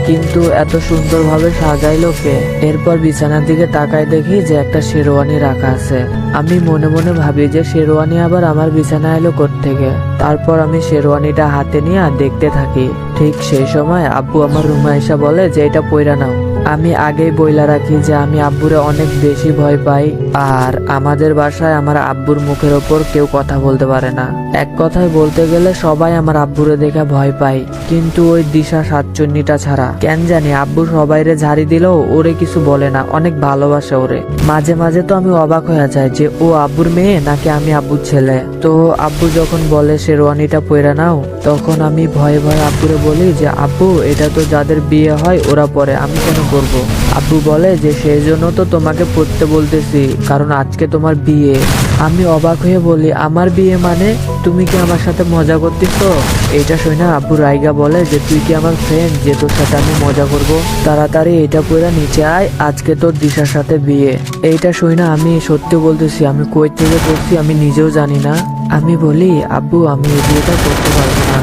কিন্তু এত সুন্দরভাবে সাজাইলো কে? এরপর বিছানার দিকে তাকায় দেখি যে একটা শেরওয়ানি রাখা আছে। আমি মনে মনে ভাবি যে শেরওয়ানি আবার আমার বিছানায় এলো কোত্থেকে। তারপর আমি শেরওয়ানিটা হাতে নিয়ে দেখতে থাকি। ঠিক সেই সময় আব্বু আমার রুমে এসে বলে যে এটা পইরা নাও। আমি আগেই বইলা রাখি যে আমি আব্বুরে অনেক বেশি ভয় পাই, আর আমাদের বাসায় আমার আব্বুর মুখের ওপর কেউ কথা বলতে পারে না। এক কথায় বলতে গেলে সবাই আমার আব্বুরে দেখে ভয় পায়, কিন্তু ওই দিশা সাতচন্নিটা ছাড়া। কেন জানি আব্বু সবাইরে ঝাড়ি দিলেও ওরে কিছু বলে না, অনেক ভালোবাসে ওরে। মাঝে মাঝে তো আমি অবাক হয়ে যাই যে ও আব্বুর মেয়ে নাকি আমি আব্বুর ছেলে। তো আব্বু যখন বলে শেরওয়ানিটা পইরা নাও, তখন আমি ভয়ে ভয়ে আব্বুরে বলি যে আব্বু এটা তো যাদের বিয়ে হয় ওরা পরে, আমি কেন করব? আব্বু বলে যে সেই জন্য তো তোমাকে পড়তে বলতেছি, কারণ আজকে তোমার বিয়ে। আমি অবাক হয়ে বলি আমার বিয়ে মানে? তুমি কি আমার সাথে মজা করতেছো? এইটা শুনে না আব্বু রাইগা বলে যে তুই কি আমার ফ্রেন্ড যে তোর সাথে আমি মজা করব? তাড়াতাড়ি এটা পরে নিচে আয়, আজকে তোর দিশার সাথে বিয়ে। এইটা শুনে না আমি সত্যি বলতেছি আমি কই থেকে পড়ছি আমি নিজেও জানি না। আমি বলি আব্বু আমি এই বিয়েটা করতে পারবো না।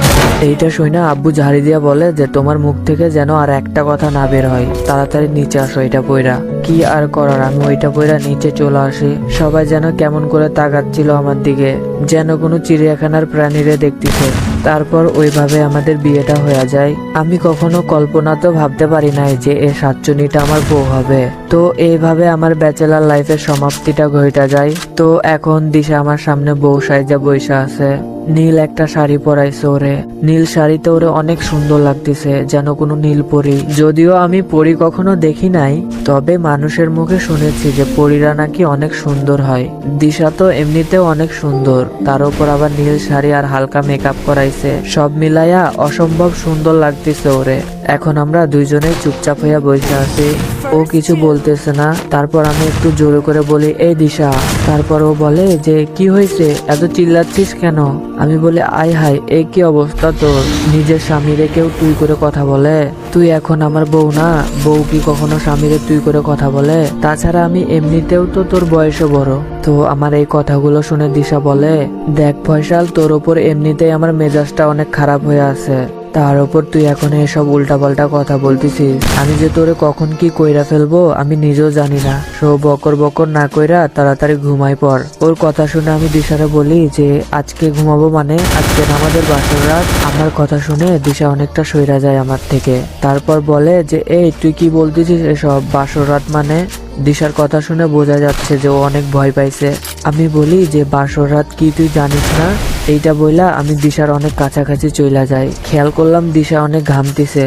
এইটা শুনে না আব্বু ঝাড়ি দিয়া বলে যে তোমার মুখ থেকে যেন আর একটা কথা না বের হয়, তাড়াতাড়ি নিচে আসো এটা পইরা। কি আর করার, আমি ওইটা পইরা নিচে চলে আসি। সবাই যেন কেমন করে তাকাচ্ছিল আমার দিকে, যেন কোনো চিড়িয়াখানার প্রাণীরে দেখতেছে। তারপর ওইভাবে আমাদের বিয়েটা হয়ে যায়। আমি কখনো কল্পনা তো ভাবতে পারি নাই যে এই সাতচুনিটা আমার বউ হবে। তো এইভাবে আমার ব্যাচেলার লাইফের সমাপ্তিটা ঘটা যায়। তো এখন দিশা আমার সামনে বউ সাইজা বইসা আছে। নীল একটা শাড়ি পরাইছে ওরে। নীল শাড়িতে ওরে অনেক সুন্দর লাগতেছে, যেন কোনো নীল পরী। যদিও আমি পরী কখনো দেখি নাই, তবে মানুষের মুখে শুনেছি যে পরীরা নাকি অনেক সুন্দর হয়। দিশা তো এমনিতেও অনেক সুন্দর, তার উপর আবার নীল শাড়ি আর হালকা মেকআপ করাইছে। সব মিলাইয়া অসম্ভব সুন্দর লাগতেছে ওরে। এখন আমরা দুইজনেই চুপচাপ হইয়া বসে আছি। ও কিছু বলতেছে না। তারপর আমি একটু জোরে করে বলি এই দিশা। তারপর ও বলে যে কি হয়েছে, এত চিল্লাচ্ছিস কেন? আমি বলি আয় হায় এই কি অবস্থা তোর, নিজের স্বামীরে কেউ তুই করে কথা বলে? তুই এখন আমার বউ না, বউ কি কখনো স্বামীরে তুই করে কথা বলে? তাছাড়া আমি এমনিতেও তো তোর বয়সে বড়। তো আমার এই কথাগুলো শুনে দিশা বলে দেখ ফয়সাল, তোর ওপর এমনিতেই আমার মেজাজটা অনেক খারাপ হয়ে আছে, তার উপর তুই এখন এসব উল্টাপাল্টা কথা বলতেছিস। আমি যে তোরে কখন কি কইরা ফেলবো আমি নিজেও জানি না। সো বকর বকর না কইরা তাড়াতাড়ি ঘুমাই পড়। ওর কথা শুনে আমি দিশারে বলি যে আজকে ঘুমাবো মানে আজকে আমাদের বাসর রাত। আমার কথা শুনে দিশা অনেকটা সইরা যায় আমার থেকে। তারপর বলে যে এই তুই কি বলতেছিস এসব, বাসর রাত মানে? দিশার কথা শুনে বোঝা যাচ্ছে যে ও অনেক ভয় পাইছে। আমি বলি যে বাসর রাত কি তুই জানিস না? এইটা বইলা আমি দিশার অনেক কাছাকাছি চইলা যাই। খেয়াল করলাম দিশা অনেক ঘামতিছে।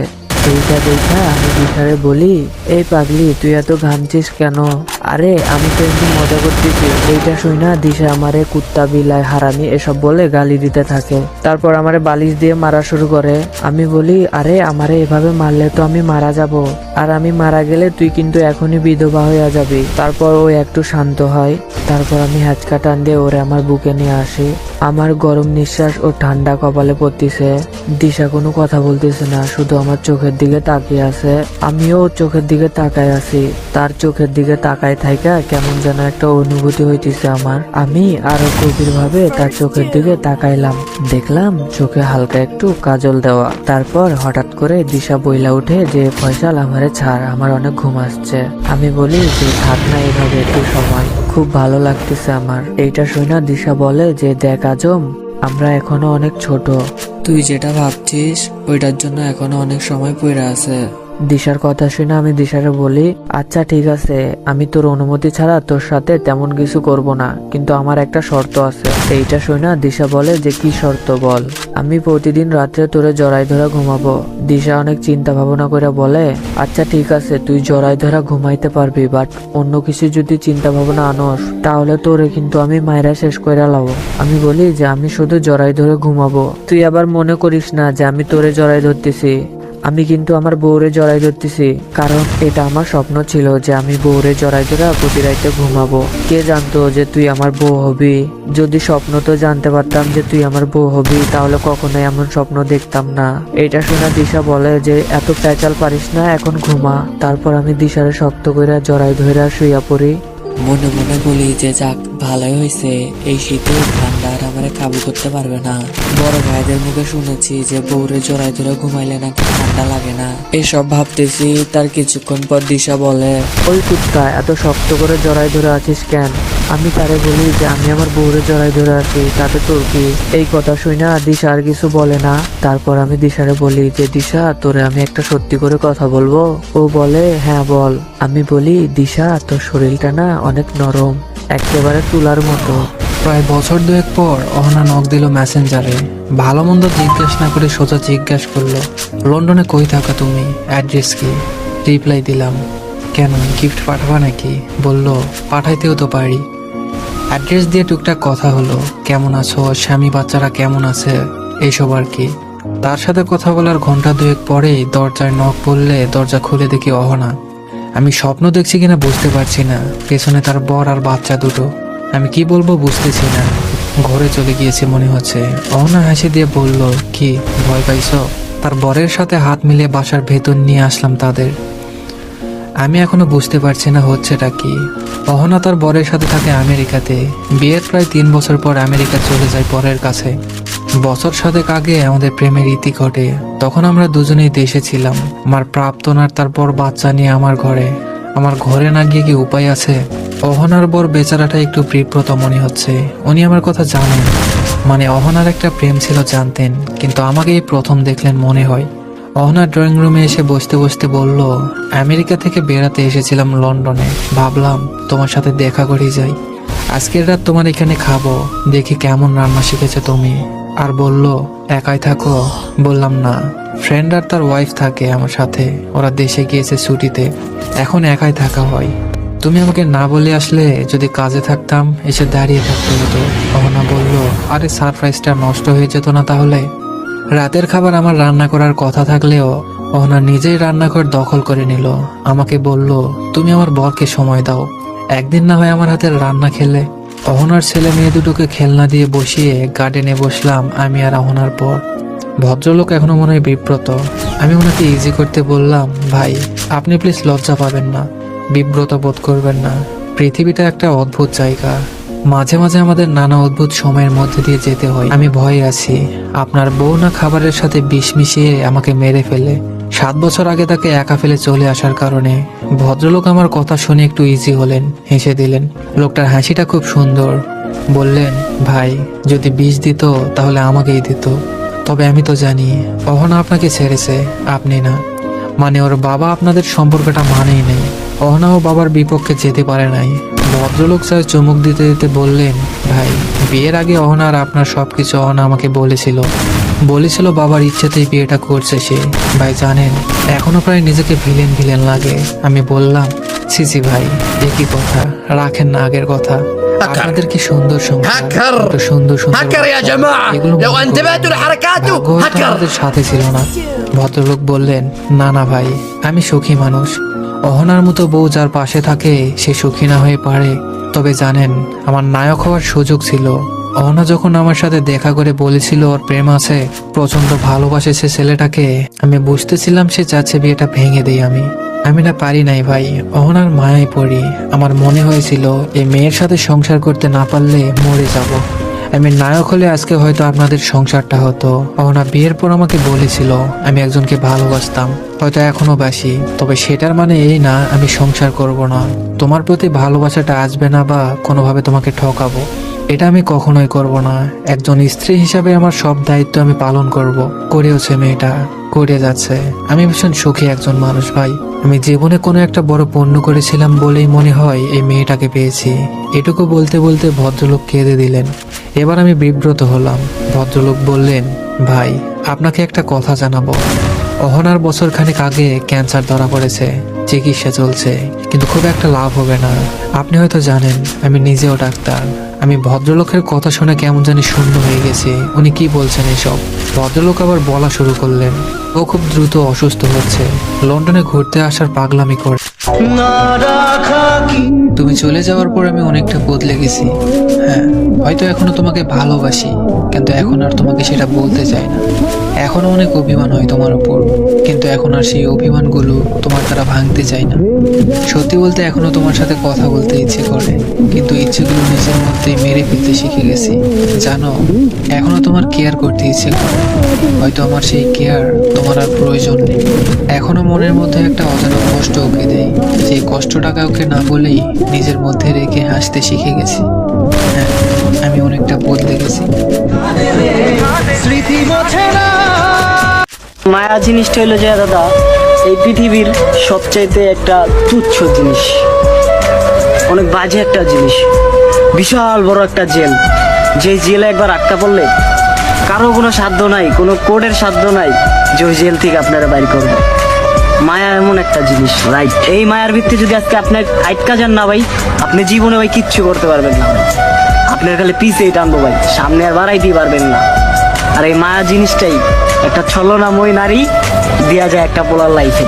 এইটা দেখা আমি দিশারে বলি এই পাগলি তুই এত ঘামছিস কেন? আরে আমি তো এমনি মজা করতেছি। এইটা শুই না দিশা আমারে কুত্তা বিলাই হারামি এসব বলে গালি দিতে থাকে। তারপর আমারে বালিশ দিয়ে মারা শুরু করে। আমি বলি আরে আমারে এভাবে মারলে তো আমি মারা যাব, আর আমি মারা গেলে তুই কিন্তু এখনই বিধবা হয়ে যাবি। তারপর ও একটু শান্ত হয়। তারপর আমি হ্যাচকা টান দিয়ে ওরে আমার বুকে নিয়ে আসি। আমার গরম নিঃশ্বাস ও ঠান্ডা কপালে পড়তেছে। দিশা কোনো কথা বলতেছে না, শুধু আমার চোখের দিকে তাকিয়ে আছে। আমিও ওর চোখের দিকে তাকায় আছি। তার চোখের দিকে তাকায় থাইকা কেমন যেন একটা অনুভূতি হইতেছে আমার। আমি আরো গভীর ভাবে তার চোখের দিকে তাকাইলাম। দেখলাম চোখে হালকা একটু কাজল দেওয়া। তারপর হঠাৎ করে দিশা বইলা উঠে যে ফয়সাল আমারে ছাড়, আমার অনেক ঘুম আসছে। আমি বলি যে থাক না এভাবে একটু সময়, খুব ভালো লাগতেছে আমার। এইটা শুনে দিশা বলে যে দেখ আজম, আমরা এখনো অনেক ছোট, তুই যেটা ভাবছিস ওইটার জন্য এখনো অনেক সময় পড়ে আছে। দিশার কথা শুনে আমি দিশারে বলি আচ্ছা ঠিক আছে, আমি তোর অনুমতি ছাড়া তোর সাথে তেমন কিছু করব না, কিন্তু আমার একটা শর্ত আছে। এইটা শুনে দিশা বলে যে কি শর্ত বল? আমি প্রতিদিন রাত্রে তোরে জড়াই ধরা ঘুমাবো। দিশা অনেক চিন্তা ভাবনা করে বলে আচ্ছা ঠিক আছে তুই জড়াই ধরা ঘুমাইতে পারবি, বাট অন্য কিছু যদি চিন্তা ভাবনা আনস তাহলে তোরে কিন্তু আমি মায়েরা শেষ করে লাবো। আমি বলি যে আমি শুধু জড়াই ধরে ঘুমাবো, তুই আবার মনে করিস না যে আমি তোরে জড়াই ধরতেছি। আমি কিন্তু আমার বউরে জড়াই ধরতেছি, কারণ এটা আমার স্বপ্ন ছিল যে আমি বউরে জড়াই ধরা প্রতি রাইতে ঘুমাবো। কে জানতো যে তুই আমার বউ হবি? যদি স্বপ্ন তো জানতে পারতাম যে তুই আমার বউ হবি, তাহলে কখনোই এমন স্বপ্ন দেখতাম না। এটা শুনে দিশা বলে যে এত প্যাচাল পারিস না, এখন ঘুমা। তারপর আমি দিশারে শক্ত করে জড়াই ধরে শুইয়া পড়ি। মনে মনে বলি যে যাক ভালোই হয়েছে, এই শীতে ঠান্ডা আর আমারে কাবু করতে পারবে না। বড় ভাইদের মুখে শুনেছি যে বউরে জড়াই ধরে ঘুমাইলে নাকি ঠান্ডা লাগে না। এসব ভাবতেছি, তার কিছুক্ষণ পর দিশা বলে, ওই কুত্তা এত শক্ত করে জড়াই ধরে আছিস কেন? আমি তারে বলি যে আমি আমার বউরে জড়াই ধরে আছি, তাতে তোর কি? এই কথা শুই না দিশা আর কিছু বলে না। তারপর আমি দিশারে বলি যে দিশা, তোরে আমি একটা সত্যি করে কথা বলবো? ও বলে হ্যাঁ বল। আমি বলি দিশা, তোর শরীরটা না অনেক নরম, একেবারে তুলার মতো। প্রায় বছর দুয়েক পর অহনা নক দিল মেসেঞ্জারে। ভালো মন্দ জিজ্ঞেস না করে সোজা জিজ্ঞাসা করলো, লন্ডনে কই থাকা তুমি, অ্যাড্রেস কি? রিপ্লাই দিলাম, কেন গিফট পাঠাবা নাকি? বলল পাঠাইতেও তো পারি। অ্যাড্রেস দিয়ে টুকটাক কথা হলো, কেমন আছো, স্বামী বাচ্চারা কেমন আছে, এইসব আর কি। তার সাথে কথা বলার ঘন্টা দুয়েক পরেই দরজায় নক পড়লে দরজা খুলে দেখি অহনা। আমি স্বপ্ন দেখছি কিনা বুঝতে পারছি না, পেছনে তার বর আর বাচ্চা দুটো। আমি কি বলবো বুঝতেছি না, ঘরে চলে গিয়েছে মনে হচ্ছে। অহনা হাসি দিয়ে বলল, কি ভয় পাইছো? তার বরের সাথে হাত মিলিয়ে বাসার ভেতর নিয়ে আসলাম তাদের। আমি এখনো বুঝতে পারছি না হচ্ছেটা কি। অহনা তার বরের সাথে থাকে আমেরিকাতে। বিয়ের প্রায় 3 বছর পর আমেরিকা চলে যায় বরের কাছে। বছর সাতেক আগে আমাদের প্রেমের ইতি ঘটে। তখন আমরা দুজনেই দেশে ছিলাম। আমার প্রাক্তন আর তারপর বাচ্চা নিয়ে আমার ঘরে না গিয়ে কি উপায় আছে? অহনার বর বেচারাটা একটু বিব্রত মনে হচ্ছে। উনি আমার কথা জানেন, মানে অহনার একটা প্রেম ছিল জানতেন, কিন্তু আমাকে এই প্রথম দেখলেন মনে হয়। অহনা ড্রয়িং রুমে এসে বসতে বসতে বলল, আমেরিকা থেকে বেড়াতে এসেছিলাম লন্ডনে, ভাবলাম তোমার সাথে দেখা করে যাই। আজকের রাত তোমার এখানে খাবো, দেখি কেমন রান্না শিখেছো তুমি। আর বলল, একাই থাকো? বললাম না, ফ্রেন্ড আর তার ওয়াইফ থাকে আমার সাথে, ওরা দেশে গিয়েছে ছুটিতে, এখন একাই থাকা হয়। তুমি আমাকে না বলে আসলে, যদি কাজে থাকতাম এসে দাঁড়িয়ে থাকতে হতো। অহনা বলল, আরে সারপ্রাইজটা নষ্ট হয়ে যেত না তাহলে? রাতের খাবার আমার রান্না করার কথা থাকলেও অহনা নিজেই রান্নাঘর দখল করে নিল। আমাকে বলল, তুমি আমার বরকে সময় দাও, একদিন না হয় আমার হাতের রান্না খেলে। অহনার ছেলে মেয়ে দুটোকে খেলনা দিয়ে বসিয়ে গার্ডেনে বসলাম আমি আর অহনার পর। ভদ্রলোক এখনো মনে হয় বিব্রত। আমি ওনাকে ইজি করতে বললাম, ভাই আপনি প্লিজ লজ্জা পাবেন না, বিব্রত বোধ করবেন না। পৃথিবীটা একটা অদ্ভুত জায়গা, মাঝে মাঝে আমাদের নানা অদ্ভুত সময়ের মধ্যে দিয়ে যেতে হয়। আমি ভয়ে আছি আপনার বউ না খাবারের সাথে বিষ মিশিয়ে আমাকে মেরে ফেলে। 7 বছর আগে তাকে একা ফেলে চলে আসার কারণে। ভদ্রলোক আমার কথা শুনে একটু ইজি হলেন, হেসে দিলেন। লোকটার হাসিটা খুব সুন্দর। বললেন, ভাই যদি বিষ দিত তাহলে আমাকেই দিত। তবে আমি তো জানি অহনা আপনাকে ছেড়েছে, আপনি না। মানে ওর বাবা আপনাদের সম্পর্কটা মানেই নেই। অহনাও বাবার বিপক্ষে যেতে পারে নাই। ভদ্রলোক স্যার চমক দিতে দিতে বললেন, ভাই বিয়ের আগে অহনা আর আপনার সবকিছু অহনা আমাকে বলেছিল বাবার ইচ্ছেতেই বিয়েটা করছে সে। ভাই জানেন, এখনো প্রায় নিজেকে ভিলেন ভিলেন লাগে। আমি বললাম, সিসি ভাই একই কথা, রাখেন না আগের কথা। আপনাদের কি সুন্দর সংসার, কত সুন্দর সুন্দর এগুলো আমাদের সাথে ছিল না। ভদ্রলোক বললেন, না না ভাই, আমি সুখী মানুষ। অহনার মতো বউ যার পাশে থাকে সে সুখী না হয়ে পারে। তবে জানেন, আমার নায়ক হওয়ার সুযোগ ছিল। অহনা যখন আমার সাথে দেখা করে বলেছিল ওর প্রেম আছে, প্রচন্ড ভালোবাসে সে ছেলেটাকে, আমি বুঝতেছিলাম সে চাচ্ছে বিয়েটা ভেঙে দেই আমি না পারি নাই ভাই, অহনার মায়ায় পড়ি। আমার মনে হয়েছিল এই মেয়ের সাথে সংসার করতে না পারলে মরে যাব। আমি নায়ক হলে আজকে হয়তো আপনাদের সংসারটা হতো। অহনা বিয়ের পর আমাকে বলেছিল আমি একজনকে ভালোবাসতাম, হয়তো এখনো বাসি, তবে সেটার মানে এই না আমি সংসার করব না। তোমার প্রতি ভালোবাসাটা আসবে না বা কোনোভাবে তোমাকে ঠকাবো, এটা আমি কখনোই করব না। একজন স্ত্রী হিসাবে আমার সব দায়িত্ব আমি পালন করব। করেওছে মেয়েটা, করে যাচ্ছে। আমি ভীষণ সুখী একজন মানুষ ভাই। আমি জীবনে কোনো একটা বড় পুণ্য করেছিলাম বলেই মনে হয় এই মেয়েটাকে পেয়েছি। এটুকু বলতে বলতে ভদ্রলোক কেঁদে দিলেন। এবার আমি বিব্রত হলাম। ভদ্রলোক বললেন, ভাই আপনাকে একটা কথা জানাবো। অহনার বছরখানেক আগে ক্যান্সার ধরা পড়েছে, চিকিৎসা চলছে, কিন্তু খুব একটা লাভ হবে না। আপনি হয়তো জানেন আমি নিজেও ডাক্তার। আমি ভদ্রলোকের কথা শুনে কেমন জানি শূন্য হয়ে গেছি। উনি কি বলছেন এসব? ভদ্রলোক আবার বলা শুরু করলেন, ও খুব দ্রুত অসুস্থ হচ্ছে, লন্ডনে ঘুরতে আসার পাগলামি করে। তুমি চলে যাওয়ার পর আমি অনেকটা বদলে গেছি। হ্যাঁ, হয়তো এখনো তোমাকে ভালোবাসি, কিন্তু এখন আর তোমাকে সেটা বলতে চাই না। এখনো অনেক অভিমান হয় তোমার উপর, কিন্তু এখন আর সেই অভিমানগুলো তোমার দ্বারা ভাঙতে চাই না। সত্যি বলতে এখনো তোমার সাথে কথা বলতে ইচ্ছে করে, কিন্তু ইচ্ছেগুলো নিজের মধ্যেই মেরে ফেলতে শিখে গেছি। জানো, এখনো তোমার কেয়ার করতে ইচ্ছে করে, হয়তো আমার সেই কেয়ার তোমার আর প্রয়োজন নেই। এখনো মনের মধ্যে একটা অজানা কষ্ট ওকে দেয়, যে কষ্টটাকে ওকে না বলেই নিজের মধ্যে রেখে হাসতে শিখে গেছি। হ্যাঁ, আমি অনেকটা বদলে গেছি। মায়া জিনিসটা হলো যে দাদা, এই পৃথিবীর সবচাইতে একটা তুচ্ছ জিনিস, অনেক বাজে একটা জিনিস, বিশাল বড় একটা জেল। যে জেলে একবার আটকা পড়লে কারো কোনো সাধ্য নাই, কোনো কোর্টের সাধ্য নাই যে ওই জেল থেকে আপনারা বাইর করবে। মায়া এমন একটা জিনিস, রাইট? এই মায়ার ভিত্তি যদি আজকে আপনি আটকা যান না ভাই, আপনি জীবনে ভাই কিচ্ছু করতে পারবেন না ভাই। আপনার খালি পিছিয়ে টানবো ভাই, সামনে আর বাড়াইতেই পারবেন না। আর এই মায়া জিনিসটাই একটা ছলনাময় নারী দেয়া যায় একটা পোলার লাইফে।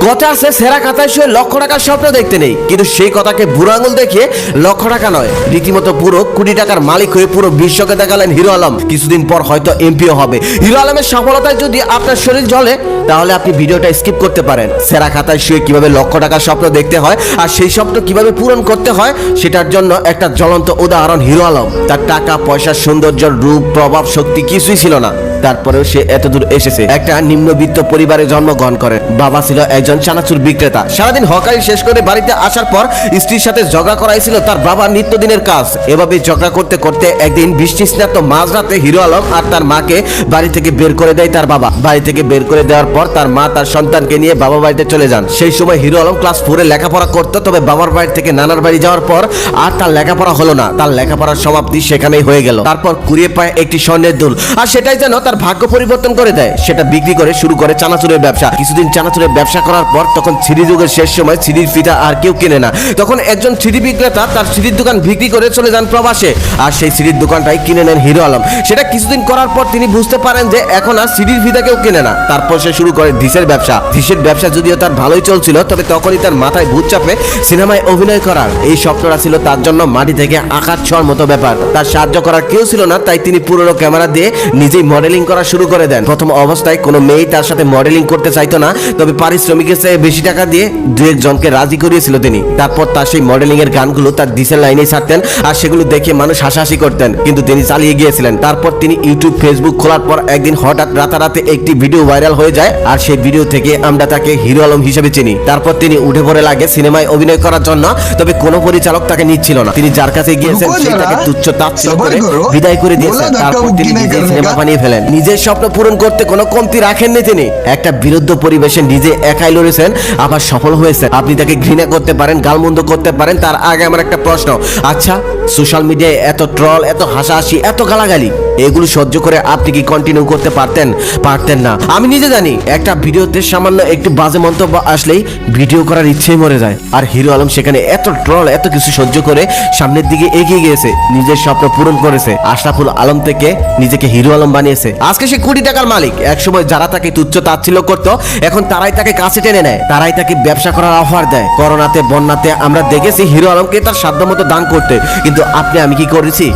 কথা আছে, সেরা খাতায় শুয়ে লক্ষ টাকার স্বপ্ন দেখতে নেই, কিন্তু সেই কথাকে বুড়ো আঙুল দেখিয়ে লক্ষ টাকা নয়, রীতিমতো পুরো কোটি টাকার মালিক হয়ে পুরো বিশ্বকে দেখালেন হিরো আলম। কিছুদিন পর হয়তো এমপিও হবে। হিরো আলমের সফলতায় যদি আপনার শরীর জ্বলে, তাহলে আপনি ভিডিওটা স্কিপ করতে পারেন। সেরা খাতায় শুয়ে কিভাবে লক্ষ টাকার স্বপ্ন দেখতে হয় আর সেই স্বপ্ন কিভাবে পূরণ করতে হয়, সেটার জন্য একটা জ্বলন্ত উদাহরণ হিরো আলম। তার টাকা পয়সা, সৌন্দর্য, রূপ, প্রভাব, শক্তি কিছুই ছিল না, তারপরেও সে এতদূর এসেছে। একটা নিম্নবিত্ত পরিবারে জন্মগ্রহণ করে। বাবা ছিল একজন চানাচুর বিক্রেতা। সারাদিন হকারি শেষ করে বাড়িতে আসার পর স্ত্রীর সাথে ঝগড়া করাইছিল তার বাবার নিত্যদিনের কাজ। এভাবে ঝগড়া করতে করতে একদিন বৃষ্টি স্নাত মাঝরাতে হিরো আলম আর তার মাকে বাড়ি থেকে বের করে দেয় তার বাবা। বাড়ি থেকে বের করে দেওয়ার পর তার মা তার সন্তানকে নিয়ে বাবা বাড়িতে চলে যান। সেই সময় হিরো আলম ক্লাস 4 লেখাপড়া করতো, তবে বাবার বাড়ি থেকে নানার বাড়ি যাওয়ার পর আর তার লেখাপড়া হলো না। তার লেখাপড়ার সমাপ্তি সেখানেই হয়ে গেল। তারপর কুড়িয়ে পায় একটি স্বর্ণের দুল, আর সেটাই যেন তার ভাগ্য পরিবর্তন করে দেয়। সেটা বিক্রি করে শুরু করে চানাচুরের ব্যবসা। কিছুদিন চানাচুরের ব্যবসা করার পর তখন সিডি যুগের শেষ সময়, সিডির ফিতা আর কেউ কেনে না। তখন একজন সিডি বিক্রেতা তার সিডির দোকান বিক্রি করে চলে যান প্রবাসে, আর সেই সিডির দোকানটাই কিনে নেন হিরো আলম। সেটা কিছুদিন করার পর তিনি বুঝতে পারেন যে এখন আর সিডির ফিতা কেউ কেনে না। তারপর সে শুরু করে ডিশের ব্যবসা। ডিশের ব্যবসা যদিও তার ভালোই চলছিল, তবে তখনই তার মাথায় ভূত চাপে সিনেমায় অভিনয় করার। এই স্বপ্নটা ছিল তার জন্য মাটি থেকে আকাশ ছোঁয়ার মতো ব্যাপার। তার সাহায্য করার কেউ ছিল না, তাই তিনি পুরনো ক্যামেরা দিয়ে নিজেই মডেলিং করা শুরু করে দেন। প্রথম অবস্থায় কোনো মেয়ে তার সাথে মডেলিং করতে চাইতো না, তবে পারিশ্রমিকের চেয়ে বেশি টাকা দিয়ে দু একজনকে রাজি করিয়েছিল তিনি। তারপর তার সেই মডেলিং এর গানগুলো তার ডিসের লাইনে ছাড়তেন, আর সেগুলো দেখে মানুষ হাসাহাসি করতেন, কিন্তু তিনি চালিয়ে গিয়েছিলেন। তারপর তিনি ইউটিউব, ফেসবুক খোলার পর একদিন হঠাৎ রাতারাতি একটি ভিডিও ভাইরাল হয়ে যায়, আর সেই ভিডিও থেকে আমরা তাকে হিরো আলম হিসেবে চিনি। তারপর তিনি উঠে পড়ে লাগে সিনেমায় অভিনয় করার জন্য, তবে কোনো পরিচালক তাকে নিচ্ছিল না। তিনি যার কাছে গিয়েছেন সে তাকে তুচ্ছ তাচ্ছিল্য করে বিদায় করে দিয়েছেন। তারপর তিনি নিজেই সিনেমা বানিয়ে ফেলেন। নিজের স্বপ্ন পূরণ করতে কোনো কমতি রাখেননি তিনি। একটা বিরুদ্ধ পরিবেশে নিজে একাই লড়েছেন, আবার সফল হয়েছেন। আপনি তাকে ঘৃণা করতে পারেন, গালমন্দ করতে পারেন, তার আগে আমার একটা প্রশ্ন, আচ্ছা সোশ্যাল মিডিয়ায় এত ট্রল, এত হাসাহাসি, এত গালাগালি, এগুলো সহ্য করে আপনি কি কন্টিনিউ করতে পারতেন? পারতেন না। আমি নিজে জানি একটা ভিডিওতে সামান্য একটু বাজে মন্তব্য আসলেই ভিডিও করার ইচ্ছেই মরে যায়। আর হিরো আলম সেখানে এত ট্রল, এত কিছু সহ্য করে সামনের দিকে এগিয়ে গিয়েছে, নিজের স্বপ্ন পূরণ করেছে। আশরাফুল আলম থেকে নিজেকে হিরো আলম বানিয়েছে। আজকে সে কোটি টাকার মালিক। একসময় যারা তাকে তুচ্ছ তাচ্ছিল্য করতো, এখন তারাই তাকে কাছে টেনে নেয়, তারাই তাকে ব্যবসা করার অফার দেয়। করোনাতে, বন্যাতে আমরা দেখেছি হিরো আলমকে তার সাধ্যমতো দান করতে, কিন্তু আপনি আমি কি করেছি?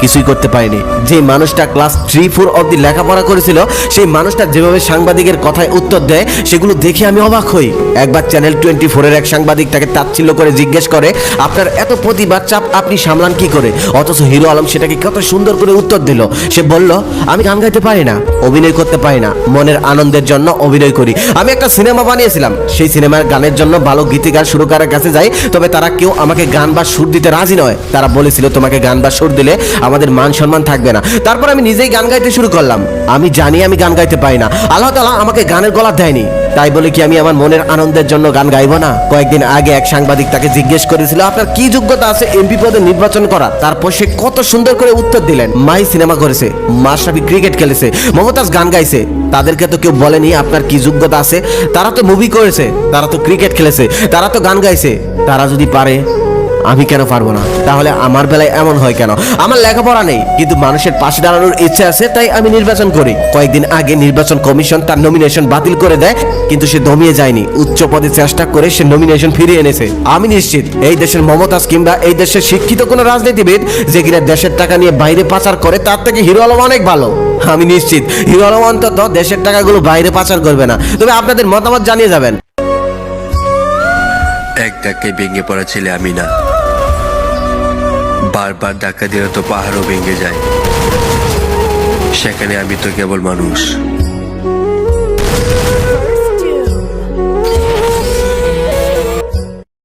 কিছুই করতে পারিনি। যে মানুষটা ক্লাস 3-4 অবধি লেখাপড়া করেছিল, সেই মানুষটা যেভাবে সাংবাদিকের কথায় উত্তর দেয়, সেগুলো দেখে আমি অবাক হই। একবার চ্যানেল 24-এর এক সাংবাদিক তাকে তাচ্ছিল্য করে জিজ্ঞেস করে, আপনার এত প্রতিবাদ চাপ আপনি সামলান কি করে? অথচ হিরো আলম সেটাকে কত সুন্দর করে উত্তর দিল। সে বলল, আমি গান গাইতে পারি না, অভিনয় করতে পারি না, মনের আনন্দের জন্য অভিনয় করি। আমি একটা সিনেমা বানিয়েছিলাম, সেই সিনেমার গানের জন্য ভালো গীতিকার সুরকারের কাছে যাই, তবে তারা কেউ আমাকে গান বা সুর দিতে রাজি নয়। তারা বলেছিল, তোমাকে গান বা সুর দিলে আমাদের মান সম্মান থাকবে না। তারপর আমি নিজেই গান গাইতে শুরু করলাম। আমি জানি আমি গান গাইতে পারি না, আল্লাহ তাআলা আমাকে গানের গলা দেয়নি, তাই বলে কি আমি আমার মনের আনন্দের জন্য গান গাইবো না? কয়েকদিন আগে এক সাংবাদিক তাকে জিজ্ঞেস করেছিল, আপনার কি যোগ্যতা আছে এমপি পদে নির্বাচন করা? তারপর সে কত সুন্দর করে উত্তর দিলেন, মাই সিনেমা করেছে, মাশরাফি ক্রিকেট খেলেছে, মমতাজ গান গাইছে, তাদেরকে তো কেউ বলেনি আপনার কি যোগ্যতা আছে। তারা তো মুভি করেছে, তারা তো ক্রিকেট খেলেছে, তারা তো গান গাইছে, তারা যদি পারে আমি কেন পারবো না? তাহলে আমার বেলায় এমন হয় কেন? আমার লেখাপড়া নেই, কিন্তু মানুষের পাশে দাঁড়ানোর ইচ্ছা আছে, তাই আমি নির্বাচন করি। কয়েকদিন আগে নির্বাচন কমিশন তার নমিনেশন বাতিল করে দেয়, কিন্তু সে দমিয়ে যায়নি। উচ্চ পদে চেষ্টা করে সে নমিনেশন ফিরিয়ে এনেছে। আমি নিশ্চিত এই দেশের মমতাজ কিংবা এই দেশের শিক্ষিত কোনো রাজনীতিবিদ যে কিনা দেশের টাকা নিয়ে বাইরে পাচার করে, তার থেকে হিরো আলম অনেক ভালো। আমি নিশ্চিত হিরো আলম অন্তত দেশের টাকাগুলো বাইরে পাচার করবে না। তবে আপনাদের মতামত জানিয়ে যাবেন। এক ধাক্কায় ভেঙে পড়া ছেলে আমি না, বারবার ধাক্কা দিলে তো পাহাড়ও ভেঙে যায়। সেখানে আমি তো কেবল মানুষ।